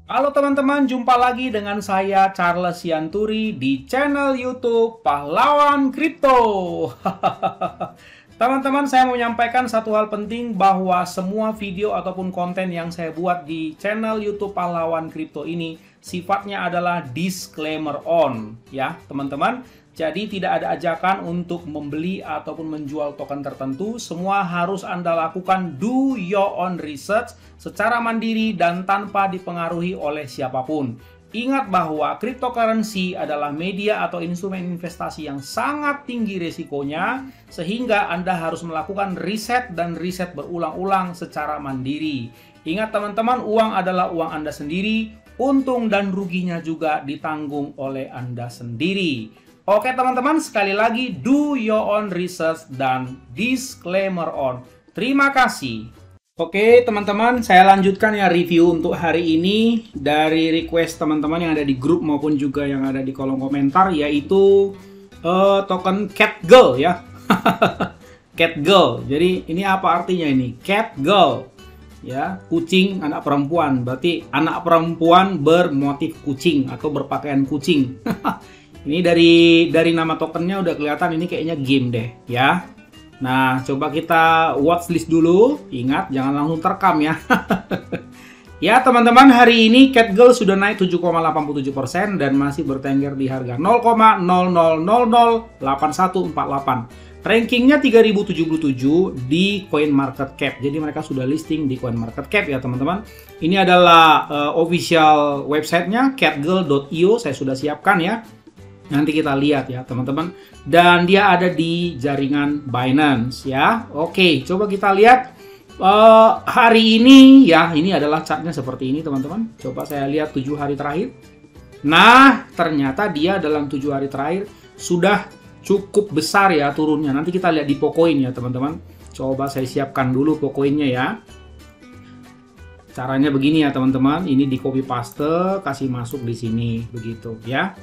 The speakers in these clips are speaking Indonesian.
Halo teman-teman, jumpa lagi dengan saya Charles Sianturi di channel YouTube Pahlawan Kripto. Teman-teman, saya mau menyampaikan satu hal penting bahwa semua video ataupun konten yang saya buat di channel YouTube Pahlawan Kripto ini sifatnya adalah disclaimer on, ya teman-teman. Jadi tidak ada ajakan untuk membeli ataupun menjual token tertentu. Semua harus Anda lakukan do your own research secara mandiri dan tanpa dipengaruhi oleh siapapun. Ingat bahwa cryptocurrency adalah media atau instrumen investasi yang sangat tinggi risikonya, sehingga Anda harus melakukan riset dan riset berulang-ulang secara mandiri. Ingat teman-teman, uang adalah uang Anda sendiri, untung dan ruginya juga ditanggung oleh Anda sendiri. Oke teman-teman, sekali lagi do your own research dan disclaimer on. Terima kasih. Oke teman-teman, saya lanjutkan ya review untuk hari ini dari request teman-teman yang ada di grup maupun juga yang ada di kolom komentar, yaitu token Catgirl ya. Catgirl. Jadi ini apa artinya ini? Catgirl. Ya, kucing anak perempuan. Berarti anak perempuan bermotif kucing atau berpakaian kucing. Ini dari nama tokennya udah kelihatan ini kayaknya game deh ya. Nah, coba kita watchlist dulu. Ingat, jangan langsung terekam ya. Ya, teman-teman, hari ini Catgirl sudah naik 7,87% dan masih bertengger di harga 0,00008148. Rankingnya 3077 di CoinMarketCap. Jadi mereka sudah listing di CoinMarketCap ya, teman-teman. Ini adalah official websitenya catgirl.io. Saya sudah siapkan ya. Nanti kita lihat ya teman-teman. Dan dia ada di jaringan Binance ya. Oke, coba kita lihat hari ini ya. Ini adalah chartnya seperti ini teman-teman. Coba saya lihat 7 hari terakhir. Nah, ternyata dia dalam 7 hari terakhir sudah cukup besar ya turunnya. Nanti kita lihat di Pocoin ya teman-teman. Coba saya siapkan dulu Pocoinnya ya. Caranya begini ya teman-teman. Ini di copy paste, kasih masuk di sini begitu ya.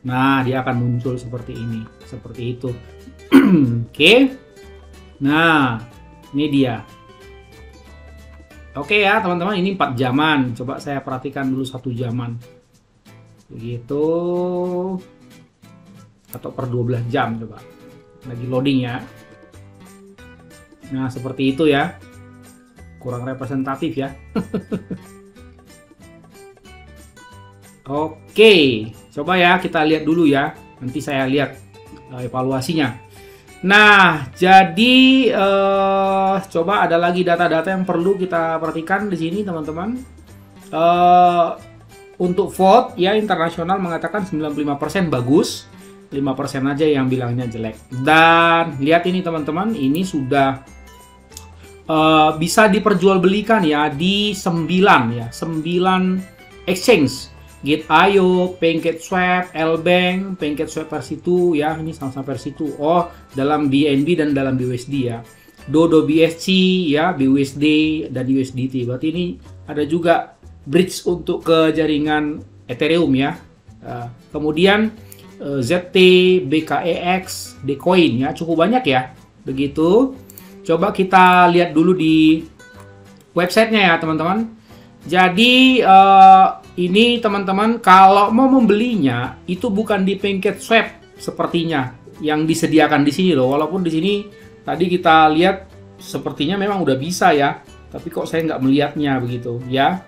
Nah, dia akan muncul seperti ini, seperti itu. Oke. Nah, ini dia. Oke ya, teman-teman, ini 4 jaman. Coba saya perhatikan dulu 1 jaman. Begitu. Atau per 12 jam coba. Lagi loading ya. Nah, seperti itu ya. Kurang representatif ya. Oke, coba ya kita lihat dulu ya. Nanti saya lihat evaluasinya. Nah, jadi coba ada lagi data-data yang perlu kita perhatikan di sini, teman-teman. Untuk vote ya, internasional mengatakan 95% bagus, 5% aja yang bilangnya jelek. Dan lihat ini teman-teman, ini sudah bisa diperjualbelikan ya di 9 exchange. Gate.io, PancakeSwap, LBank, PancakeSwap versi 2 ya, ini sama-sama versi 2. Oh, dalam BNB dan dalam BUSD ya. Dodo BSC ya, BUSD dan USDT. Berarti ini ada juga bridge untuk ke jaringan Ethereum ya. Kemudian ZT, BKEX, Dcoin ya, cukup banyak ya. Begitu. Coba kita lihat dulu di websitenya ya, teman-teman. Jadi ini teman-teman kalau mau membelinya itu bukan di PancakeSwap sepertinya yang disediakan di sini loh. Walaupun di sini tadi kita lihat sepertinya memang udah bisa ya, tapi kok saya nggak melihatnya begitu ya.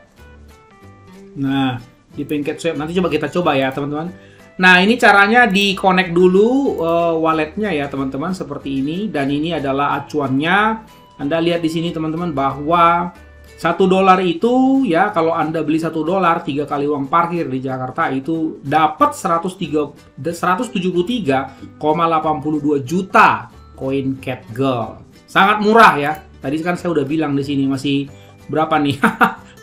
Nah, di PancakeSwap nanti kita coba ya teman-teman. Nah, ini caranya di connect dulu walletnya ya teman-teman seperti ini, dan ini adalah acuannya. Anda lihat di sini teman-teman bahwa $1 itu ya, kalau Anda beli $1 3 kali uang parkir di Jakarta itu dapat 173,82 juta koin Catgirl. Sangat murah ya. Tadi kan saya udah bilang di sini masih berapa nih?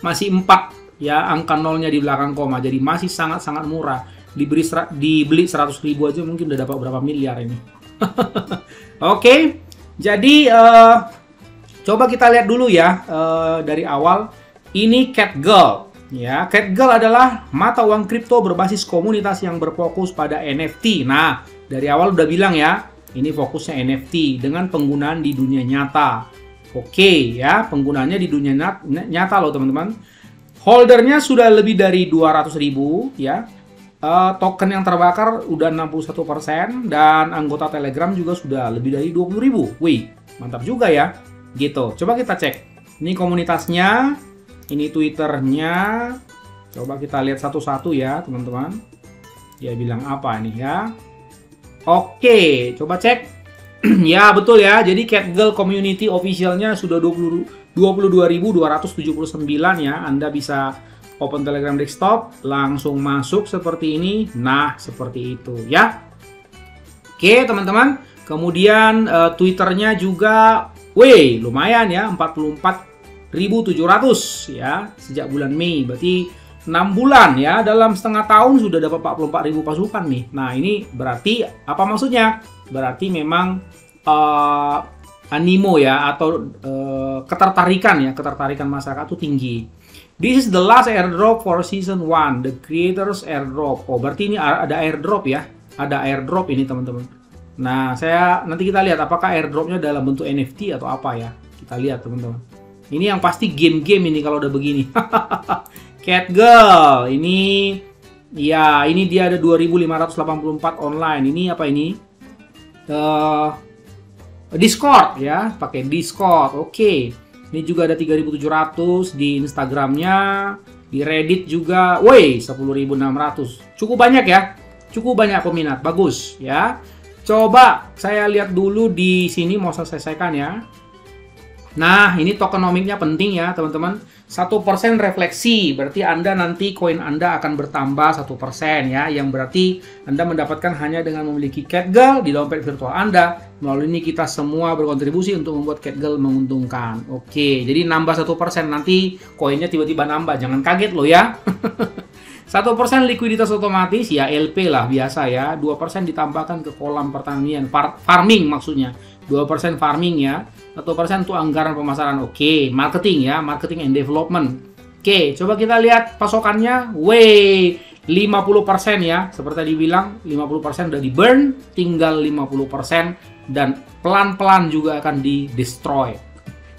Masih 4 ya, angka nolnya di belakang koma. Jadi masih sangat-sangat murah. Dibeli 100.000 aja mungkin udah dapat berapa miliar ini. Oke. Jadi coba kita lihat dulu ya dari awal. Ini Catgirl ya. Catgirl adalah mata uang kripto berbasis komunitas yang berfokus pada NFT. Nah, dari awal udah bilang ya, ini fokusnya NFT dengan penggunaan di dunia nyata. Oke ya, penggunaannya di dunia nyata loh teman-teman. Holdernya sudah lebih dari 200.000 ya. Token yang terbakar udah 61% dan anggota Telegram juga sudah lebih dari 20.000. Wih, mantap juga ya. Gitu. Coba kita cek. Ini komunitasnya, ini Twitternya. Coba kita lihat satu-satu ya, teman-teman. Dia bilang apa nih ya? Oke, coba cek. Ya, betul ya. Jadi Catgirl Community officialnya sudah 22.279 ya. Anda bisa open Telegram desktop, langsung masuk seperti ini. Nah, seperti itu ya. Oke, teman-teman. Kemudian Twitternya juga, wih, lumayan ya, 44.700 ya sejak bulan Mei. Berarti 6 bulan ya, dalam setengah tahun sudah dapat 44.000 pasukan nih. Nah, ini berarti apa maksudnya? Berarti memang animo ya, atau ketertarikan masyarakat itu tinggi. This is the last airdrop for season 1, the creators airdrop. Oh, berarti ini ada airdrop ya. Ada airdrop ini, teman-teman. Nah, nanti kita lihat apakah airdropnya dalam bentuk NFT atau apa ya. Kita lihat, teman-teman. Ini yang pasti game-game ini kalau udah begini. Catgirl, ini ya, ini dia ada 2.584 online. Ini apa ini? Discord ya, pakai Discord. Oke. Ini juga ada 3.700 di Instagramnya, di Reddit juga, woi 10.600. Cukup banyak ya, cukup banyak peminat, bagus ya. Coba saya lihat dulu di sini, mau saya selesaikan ya. Nah, ini tokenomiknya penting ya, teman-teman. 1% refleksi, berarti Anda nanti koin Anda akan bertambah 1% ya, yang berarti Anda mendapatkan hanya dengan memiliki Catgirl di dompet virtual Anda. Melalui ini kita semua berkontribusi untuk membuat Catgirl menguntungkan. Oke, jadi nambah 1%, nanti koinnya tiba-tiba nambah, jangan kaget loh ya. 1% likuiditas otomatis ya, LP lah biasa ya. 2% ditambahkan ke kolam pertanian, farming maksudnya. 2% farming ya. 1% untuk anggaran pemasaran. Oke, marketing ya, marketing and development. Oke, coba kita lihat pasokannya. Wey, 50% ya. Seperti tadi bilang, 50% udah di burn, tinggal 50% dan pelan-pelan juga akan di destroy.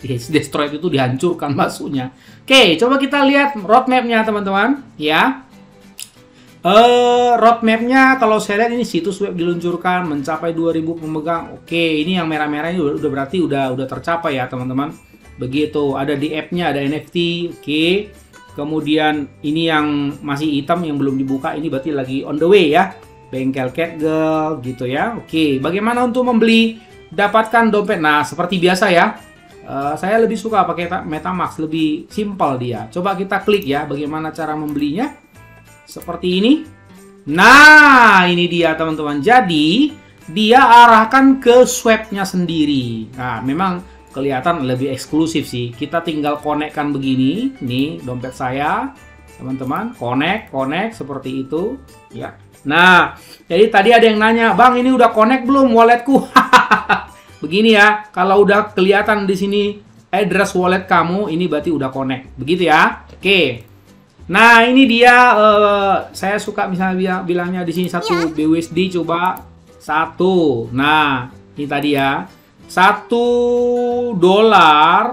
Destroy itu dihancurkan maksudnya. Oke, coba kita lihat roadmap-nya teman-teman ya. Roadmap-nya kalau saya lihat ini situs web diluncurkan mencapai 2.000 pemegang. Oke, ini yang merah-merah ini udah berarti udah tercapai ya teman-teman. Begitu, ada di app-nya ada NFT. Oke. Kemudian ini yang masih hitam yang belum dibuka, ini berarti lagi on the way ya. Bengkel Catgirl gitu ya. Oke, bagaimana untuk membeli? Dapatkan dompet. Nah, seperti biasa ya. Saya lebih suka pakai MetaMask, lebih simpel dia. Coba kita klik ya bagaimana cara membelinya. Seperti ini. Nah, ini dia teman-teman. Jadi, dia arahkan ke swap-nya sendiri. Nah, memang kelihatan lebih eksklusif sih. Kita tinggal connect-kan begini. Nih, dompet saya. Teman-teman, connect seperti itu. Ya. Nah, jadi tadi ada yang nanya, "Bang, ini udah connect belum walletku?" Begini ya. Kalau udah kelihatan di sini address wallet kamu, ini berarti udah connect. Begitu ya. Oke. Nah, ini dia, saya suka misalnya bilangnya di sini 1 BUSD, coba 1. Nah, ini tadi ya. $1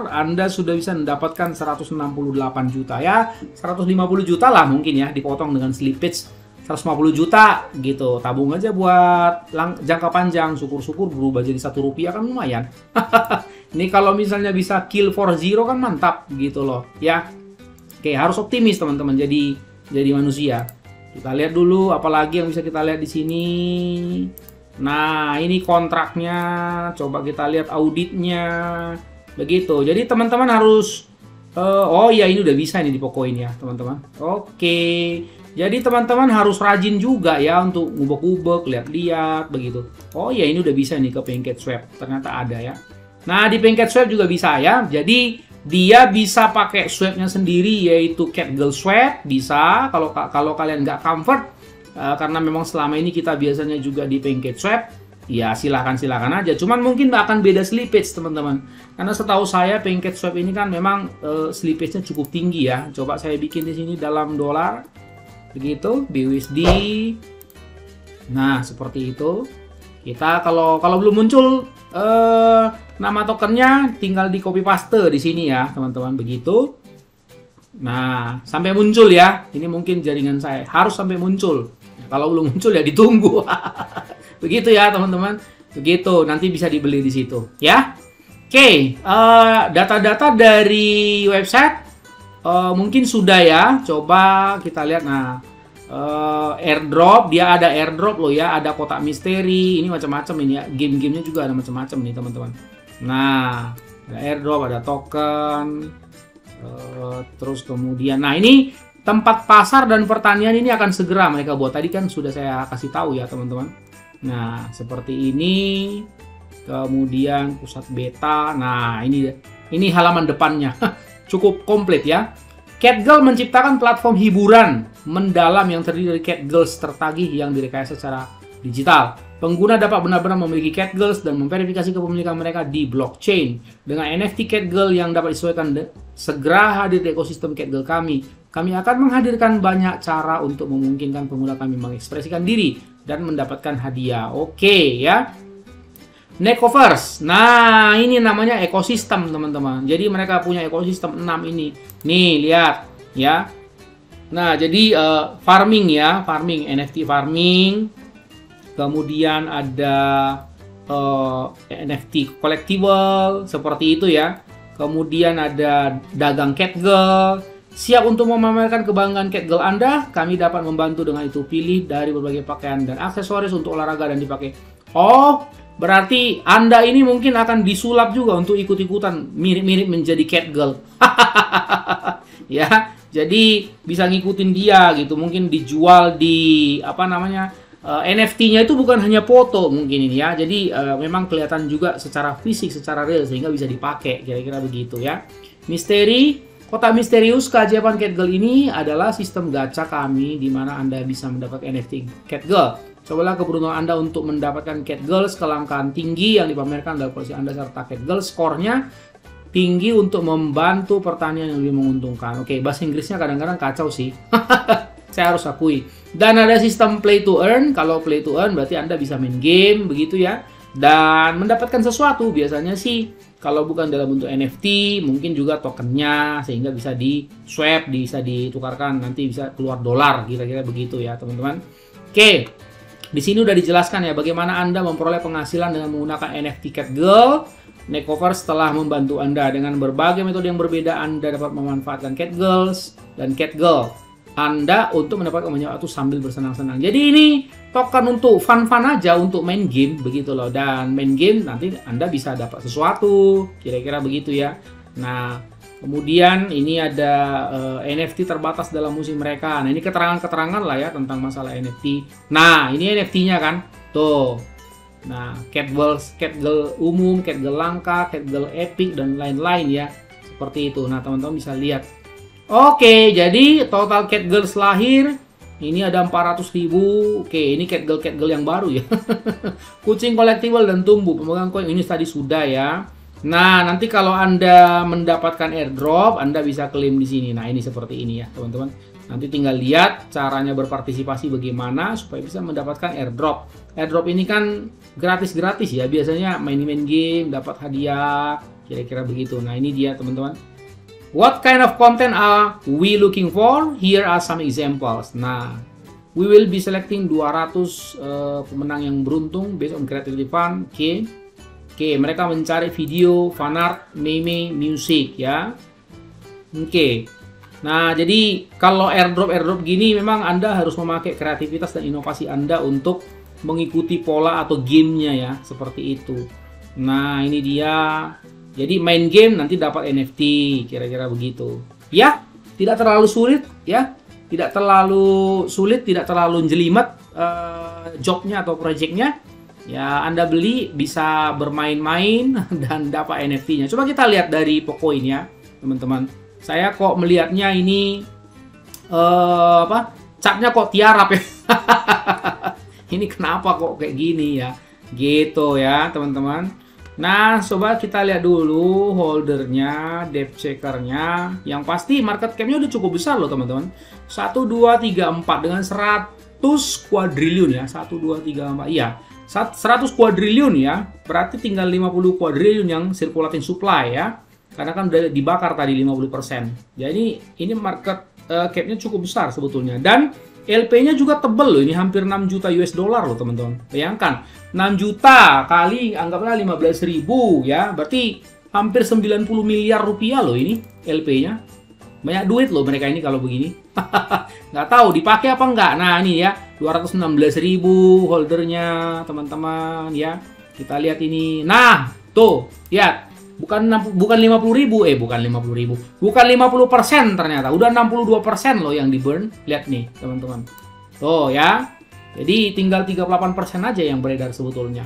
Anda sudah bisa mendapatkan 168 juta ya. 150 juta lah mungkin ya, dipotong dengan slippage 150 juta gitu. Tabung aja buat jangka panjang, syukur-syukur berubah jadi ₹1 kan lumayan. Ini kalau misalnya bisa kill for zero kan mantap gitu loh ya. Oke, harus optimis teman-teman jadi manusia. Kita lihat dulu apalagi yang bisa kita lihat di sini. Nah, ini kontraknya. Coba kita lihat auditnya. Begitu. Jadi teman-teman harus oh ya, ini udah bisa ini di Pocoin ya, teman-teman. Oke. Jadi teman-teman harus rajin juga ya untuk ngubek-ngubek, lihat-lihat begitu. Oh ya, ini udah bisa nih ke PancakeSwap. Ternyata ada ya. Nah, di PancakeSwap juga bisa ya. Jadi dia bisa pakai swapnya sendiri, yaitu Catgirl Swap bisa. Kalau kalian nggak comfort, karena memang selama ini kita biasanya juga di PancakeSwap, ya silakan aja. Cuman mungkin akan beda slippage teman-teman. Karena setahu saya PancakeSwap ini kan memang slippage-nya cukup tinggi ya. Coba saya bikin di sini dalam dolar, begitu BUSD. Nah, seperti itu. Kita kalau belum muncul nama tokennya, tinggal di copy paste di sini ya teman-teman, begitu. Nah, sampai muncul ya. Ini mungkin jaringan saya harus sampai muncul. Kalau belum muncul ya ditunggu. Begitu ya teman-teman. Begitu, nanti bisa dibeli di situ ya. Oke, data-data dari website mungkin sudah ya. Coba kita lihat. Nah, airdrop, dia ada airdrop loh ya. Ada kotak misteri. Ini macam-macam ini ya. Game-gamenya juga ada macam-macam nih teman-teman. Nah, ada airdrop, ada token. Terus kemudian, nah ini tempat pasar dan pertanian ini akan segera mereka buat. Tadi kan sudah saya kasih tahu ya teman-teman. Nah seperti ini. Kemudian pusat beta. Nah ini halaman depannya. Cukup komplit ya. CatGirl menciptakan platform hiburan mendalam yang terdiri dari CatGirls tertagih yang direkayasa secara digital. Pengguna dapat benar-benar memiliki CatGirls dan memverifikasi kepemilikan mereka di blockchain. Dengan NFT CatGirl yang dapat disesuaikan segera hadir di ekosistem CatGirl kami. Kami akan menghadirkan banyak cara untuk memungkinkan pengguna kami mengekspresikan diri dan mendapatkan hadiah. Oke ya. Nekoverse. Nah, ini namanya ekosistem, teman-teman. Jadi mereka punya ekosistem 6 ini. Nih, lihat ya. Nah, jadi farming ya, farming, NFT farming. Kemudian ada NFT collectible seperti itu ya. Kemudian ada dagang CatGirl. Siap untuk memamerkan kebanggaan CatGirl Anda? Kami dapat membantu dengan itu. Pilih dari berbagai pakaian dan aksesoris untuk olahraga dan dipakai. Oh, berarti Anda ini mungkin akan disulap juga untuk ikut-ikutan mirip-mirip menjadi CatGirl. Ya, jadi bisa ngikutin dia gitu. Mungkin dijual di apa namanya? NFT-nya itu bukan hanya foto mungkin ini ya. Jadi memang kelihatan juga secara fisik, secara real sehingga bisa dipakai. Kira-kira begitu ya. Misteri, kotak misterius keajaiban CatGirl ini adalah sistem gacha kami di mana Anda bisa mendapatkan NFT CatGirl. Cobalah keberuntungan Anda untuk mendapatkan CatGirls kelangkaan tinggi yang dipamerkan dalam koleksi Anda serta CatGirl skornya tinggi untuk membantu pertanian yang lebih menguntungkan. Oke, bahasa Inggrisnya kadang-kadang kacau sih. Saya harus akui. Dan ada sistem play to earn. Kalau play to earn berarti Anda bisa main game begitu ya. Dan mendapatkan sesuatu. Biasanya sih kalau bukan dalam bentuk NFT, mungkin juga tokennya sehingga bisa di swap, bisa ditukarkan, nanti bisa keluar dolar, kira-kira begitu ya, teman-teman. Oke. Di sini udah dijelaskan ya bagaimana Anda memperoleh penghasilan dengan menggunakan NFT CatGirl. Nekoverse telah membantu Anda dengan berbagai metode yang berbeda. Anda dapat memanfaatkan CatGirls dan CatGirl Anda untuk mendapatkan banyak waktu sambil bersenang-senang. Jadi ini token untuk fun-fun aja, untuk main game begitu loh. Dan main game nanti Anda bisa dapat sesuatu, kira-kira begitu ya. Nah, kemudian ini ada NFT terbatas dalam musim mereka. Nah, ini keterangan-keterangan lah ya tentang masalah NFT. Nah, ini NFT-nya kan. Tuh. Nah, CatGirl umum, CatGirl langka, CatGirl epic dan lain-lain ya. Seperti itu. Nah, teman-teman bisa lihat. Oke, jadi total CatGirls lahir ini ada 400.000. Oke, ini CatGirl yang baru ya. Kucing collectible dan tumbuh pemegang koin ini tadi sudah ya. Nah, nanti kalau Anda mendapatkan airdrop, Anda bisa klaim di sini. Nah, ini seperti ini ya, teman-teman. Nanti tinggal lihat caranya berpartisipasi bagaimana supaya bisa mendapatkan airdrop. Airdrop ini kan gratis-gratis ya. Biasanya main-main game, dapat hadiah, kira-kira begitu. Nah, ini dia, teman-teman. What kind of content are we looking for? Here are some examples. Nah, we will be selecting 200 pemenang yang beruntung based on creativity fund. Oke, mereka mencari video, fan art, meme, music ya. Oke. Nah, jadi kalau airdrop gini memang Anda harus memakai kreativitas dan inovasi Anda untuk mengikuti pola atau gamenya ya, seperti itu. Nah, ini dia. Jadi main game nanti dapat NFT, kira-kira begitu. Ya, tidak terlalu sulit ya. Tidak terlalu sulit, tidak terlalu jelimet jobnya atau projectnya. Ya, Anda beli bisa bermain-main dan dapat NFT-nya. Coba kita lihat dari Pocoin ya, teman-teman. Saya kok melihatnya ini catnya kok tiarap ya. Ini kenapa kok kayak gini ya? Gitu ya, teman-teman. Nah, coba kita lihat dulu holdernya, depth checkernya. Yang pasti market cap-nya udah cukup besar loh, teman-teman. 1, 2, 3, 4 dengan 100 kuadriliun ya. 1, 2, 3, 4. Iya, 100 kuadriliun ya. Berarti tinggal 50 kuadriliun yang circulating supply ya. karena kan udah dibakar tadi 50%. Jadi ini market cap-nya cukup besar sebetulnya, dan LP-nya juga tebel loh, ini hampir 6 juta US dollar loh teman-teman. Bayangkan 6 juta kali anggaplah 15.000 ya, berarti hampir 90 miliar rupiah loh ini LP-nya. Banyak duit loh mereka ini kalau begini. Nggak tahu dipakai apa enggak. Nah ini ya 216.000 holdernya teman-teman ya. Kita lihat ini. Nah tuh lihat, bukan 50.000, bukan 50.000, bukan 50% ternyata. Udah 62% loh yang di burn. Lihat nih teman-teman. Tuh ya. Jadi tinggal 38% aja yang beredar sebetulnya.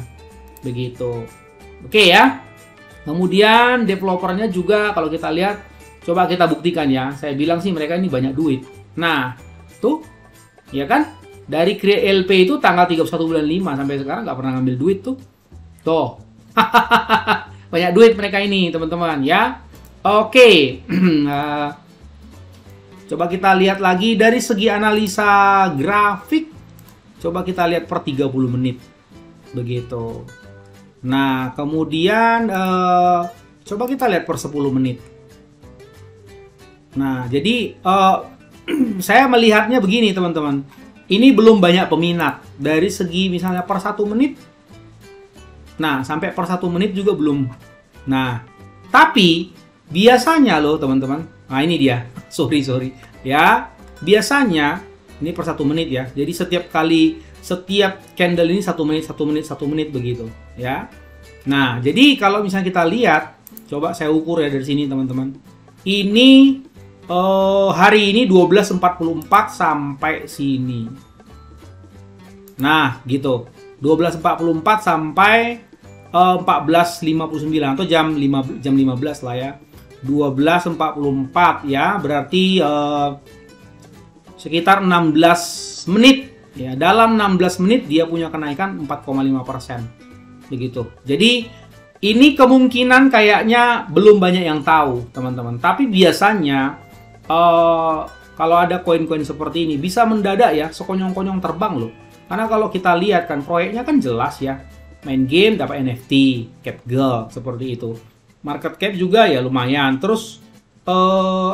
Begitu. Oke ya. Kemudian developernya juga kalau kita lihat, coba kita buktikan ya. Saya bilang sih mereka ini banyak duit. Nah, tuh, ya kan? Dari create LP itu tanggal 31 bulan 5 sampai sekarang nggak pernah ngambil duit tuh. Tuh. Banyak duit mereka ini, teman-teman ya. Oke. Coba kita lihat lagi dari segi analisa grafik. Coba kita lihat per 30 menit. Begitu. Nah, kemudian coba kita lihat per 10 menit. Nah, jadi saya melihatnya begini teman-teman. Ini belum banyak peminat. Dari segi misalnya per 1 menit. Nah, sampai per 1 menit juga belum. Nah, tapi biasanya loh teman-teman. Nah, ini dia. Sorry. Ya, biasanya ini per 1 menit ya. Jadi setiap candle ini 1 menit begitu. Ya. Nah, jadi kalau misalnya kita lihat, coba saya ukur ya dari sini teman-teman. Ini hari ini 12.44 sampai sini. Nah, gitu. 12.44 sampai 14.59 atau jam 15 lah ya. 12.44 ya, berarti sekitar 16 menit ya. Dalam 16 menit dia punya kenaikan 4,5%. Begitu. Jadi ini kemungkinan kayaknya belum banyak yang tahu, teman-teman. Tapi biasanya kalau ada koin-koin seperti ini bisa mendadak ya, sekonyong-konyong terbang loh. Karena kalau kita lihat kan proyeknya kan jelas ya, main game dapat NFT, cap girl seperti itu. Market cap juga ya lumayan. Terus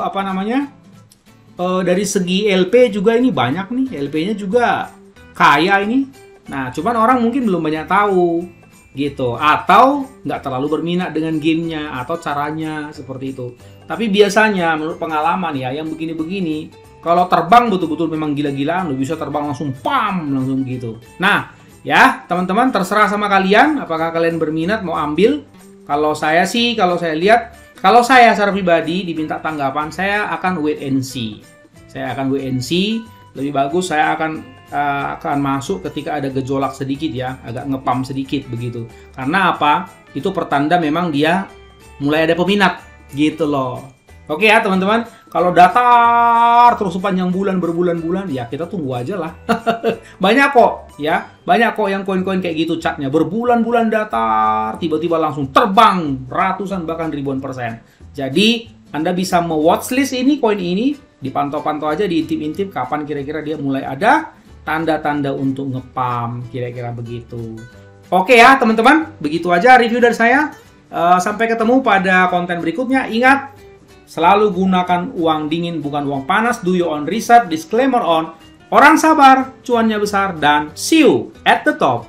apa namanya? Dari segi LP juga ini banyak nih, LP-nya juga kaya ini. Nah, cuman orang mungkin belum banyak tahu gitu, atau nggak terlalu berminat dengan gamenya atau caranya seperti itu. Tapi biasanya menurut pengalaman ya, yang begini-begini kalau terbang betul-betul memang gila-gilaan, lo bisa terbang langsung langsung gitu. Nah ya teman-teman, terserah sama kalian apakah kalian berminat mau ambil. Kalau saya sih, kalau saya lihat, kalau saya secara pribadi diminta tanggapan, saya akan wait and see. Saya akan wait and see. Lebih bagus saya akan masuk ketika ada gejolak sedikit ya, agak ngepam sedikit begitu. Karena apa? Itu pertanda memang dia mulai ada peminat gitu loh. Oke ya teman-teman, kalau datar terus sepanjang bulan berbulan-bulan ya kita tunggu aja lah. Banyak kok ya, banyak kok yang koin-koin kayak gitu catnya berbulan-bulan datar, tiba-tiba langsung terbang ratusan bahkan ribuan %. Jadi Anda bisa me-watchlist ini koin ini, dipantau-pantau aja, diintip-intip kapan kira-kira dia mulai ada tanda-tanda untuk ngepam, kira-kira begitu. Oke ya teman-teman, begitu aja review dari saya. Sampai ketemu pada konten berikutnya. Ingat, selalu gunakan uang dingin bukan uang panas. Do your own research. Disclaimer on. Orang sabar, cuannya besar. Dan see you at the top.